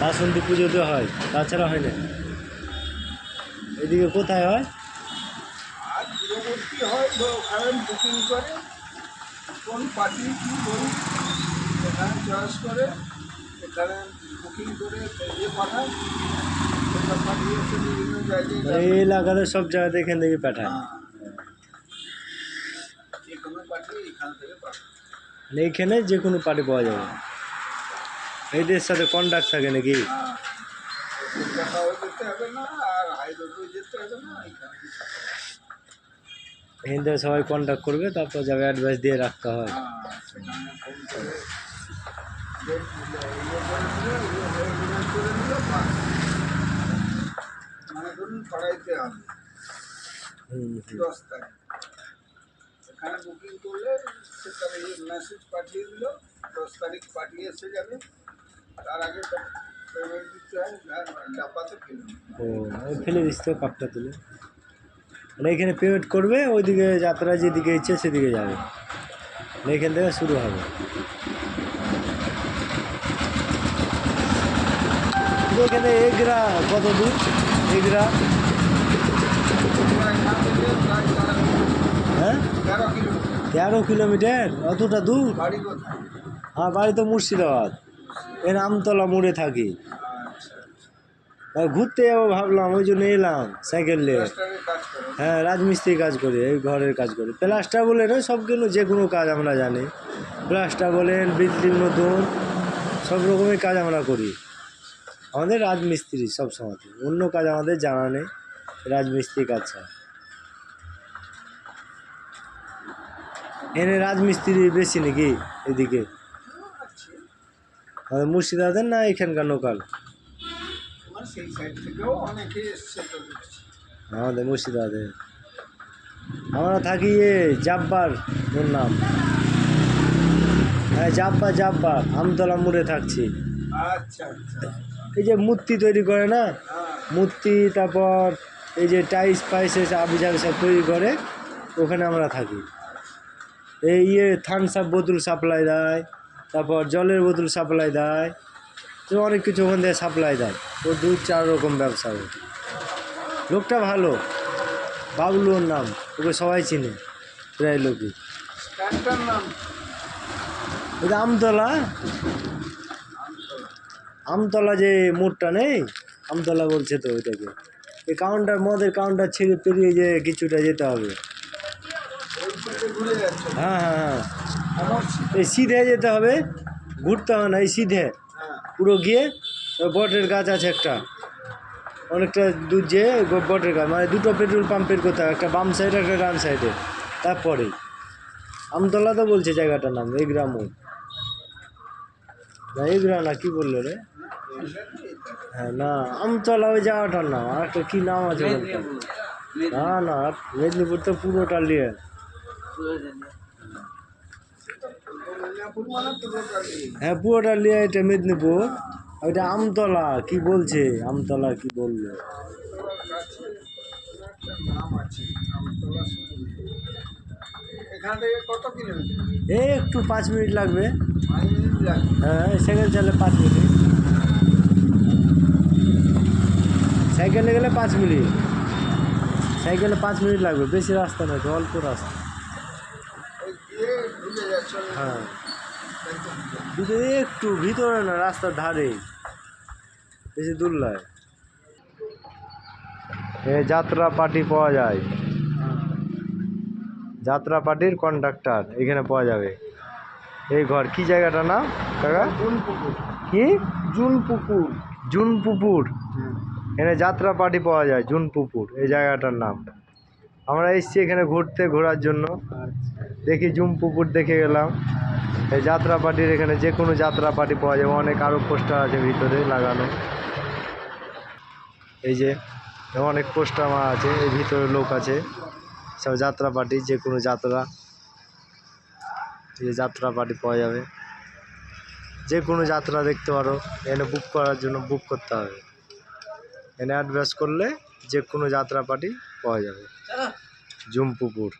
বাসন্তী পুজোতে হয়, তাছাড়া হয় না। এদিকে কোথায় হয়? আর দূরবর্তী হয় ওখানে বুকিং করে, কোন পার্টি কী বলি এখানে চয়েস করে, এখানে বুকিং করে পাঠায়, সেটা পাঠিয়ে এসে বিভিন্ন জায়গায় এই এলাকাতে সব জায়গাতে এখান থেকে পাঠায়। যে কোনো পাঠিয়ে এখান থেকে পাঠায়। এইখানে যে কোনো পার্টি পাওয়া যাবে, এদের সাথে কন্ট্যাক্ট থাকে নাকি? কলকাতাও যেতে হবে না, আর হাইরোডেও যেতে হবে না, এখানে এখান থেকে সবাই কন্ট্যাক্ট করবে, তারপর যাবে, অ্যাডভাইস দিয়ে রাখতে হয়। সেখানে ফোন করে ডেট করে দিল, মানে ধরুন ছড়াইতে হবে 10 তারিখ, এখানে বুকিং করলে সেটা মেসেজ পাঠিয়ে দিল, 10 তারিখ পাঠিয়ে এসে যাবে, তার আগে পেমেন্ট দিতে হয়, ডাব্বাতে ফেলে ও ফেলে দিচ্ছে কাপটা তুলে, মানে এখানে পেমেন্ট করবে, ওইদিকে যাত্রা যেদিকে ইচ্ছে সেদিকে যাবে, মানে এখান থেকে শুরু হবে। এখানে এগরা কত দূর? এগরা হ্যাঁ 13 কিলোমিটার, অতটা দূর? বাড়ি কোথায়? আমার বাড়ি তো মুর্শিদাবাদ, এর আমতলা মোড়ে থাকি। ঘুরতে যাবো ভাবলাম, ওই জন্য এলাম সাইকেল নিয়ে। হ্যাঁ, রাজমিস্ত্রি কাজ করি, এই ঘরের কাজ করি। প্লাস্টার বলেন সব কিছু, যে কোনো কাজ আমরা জানি। প্লাস্টার বলেন, বিল্ডিং নতুন, সব রকমের কাজ আমরা করি। আমাদের রাজমিস্ত্রি সব সময়, অন্য কাজ আমাদের জানা নেই, রাজমিস্ত্রি কাজ ছাড়া। এনে রাজমিস্ত্রি বেশি নাকি এদিকে? আমাদের মুর্শিদাবাদের না এখানকার লোকাল? আমাদের মুর্শিদাবাদে। আমরা থাকি জাব্বার, ওর নাম, হ্যাঁ জাব্বার আমতলা মোড়ে থাকছি। এই যে মূর্তি তৈরি করে না, মূর্তি, তারপর এই যে টাইস ফাইস আবিজাবি সব তৈরি করে, ওখানে আমরা থাকি। এই থামস আপ বোতল সাপ্লাই দেয়, তারপর জলের বোতল সাপ্লাই দেয়, তো অনেক কিছু ওখান থেকে সাপ্লাই দেয়। ও 2-4 রকম ব্যবসা। লোকটা ভালো, বাবলু ওর নাম, ওকে সবাই চিনে প্রায় লোকই। ওই আমতলা, আমতলা যে মোড়টা নেই, আমতলা বলছে তো ওইটাকে। এই কাউন্টার, মদের কাউন্টার ছেড়ে পেরিয়ে যে কিছুটা যেতে হবে। হ্যাঁ হ্যাঁ হ্যাঁ, এই সিধে যেতে হবে, ঘুরতে হবে না, এই সিধে পুরো গিয়ে বটের গাছ আছে একটা, অনেকটা দূর যেয়ে বটের গাছ, মানে দুটো পেট্রোল পাম্পের কথা, একটা বাম সাইডে একটা ডান সাইডে, তারপরেই আমতলা তো বলছে জায়গাটার নাম, এগরা মোড় না, এগরা না, কি বললো রে? হ্যাঁ না, আমতলা ওই জায়গাটার নাম, আর একটা কী নাম আছে? না না, মেদিনীপুর তো পুরোটা নিয়ে। হ্যাঁ পুরোটা নিয়ে, এটা মেদিনীপুর, ওইটা আমতলা কি বলছে, আমতলা কি বললো? এই একটু 5 মিনিট লাগবে। হ্যাঁ সাইকেল চালে 5 মিনিট, সাইকেলে গেলে 5 মিনিট, সাইকেলে 5 মিনিট লাগবে, বেশি রাস্তা নয়, অল্প রাস্তা। হ্যাঁ একটু ভিতরে না, রাস্তার ধারে, বেশি দূর নয়। যাত্রা পার্টি পাওয়া যায়, যাত্রা পার্টির কন্ডাক্টর এখানে পাওয়া যাবে। এই ঘর কি জায়গাটা নাম কাকা? কি? জুনপুকুর। এখানে যাত্রা পার্টি পাওয়া যায়, জুনপুকুর এই জায়গাটার নাম। আমরা এসেছি এখানে ঘুরতে, ঘোরার জন্য, দেখি জুনপুকুর দেখে গেলাম। এই যাত্রা পার্টির এখানে যে কোনো যাত্রা পার্টি পাওয়া যাবে, অনেক আরও পোস্টার আছে ভিতরে লাগানো, এই যে অনেক পোস্টার আছে, এই ভিতরে লোক আছে, সব যাত্রা পার্টি, যে কোনো যাত্রা, এই যাত্রা পার্টি পাওয়া যাবে, যে কোনো যাত্রা দেখতে পারো। এখানে বুক করার জন্য বুক করতে হবে, এখানে অ্যাডভান্স করলে যে কোনো যাত্রা পার্টি পাওয়া যাবে। জুনপুকুর।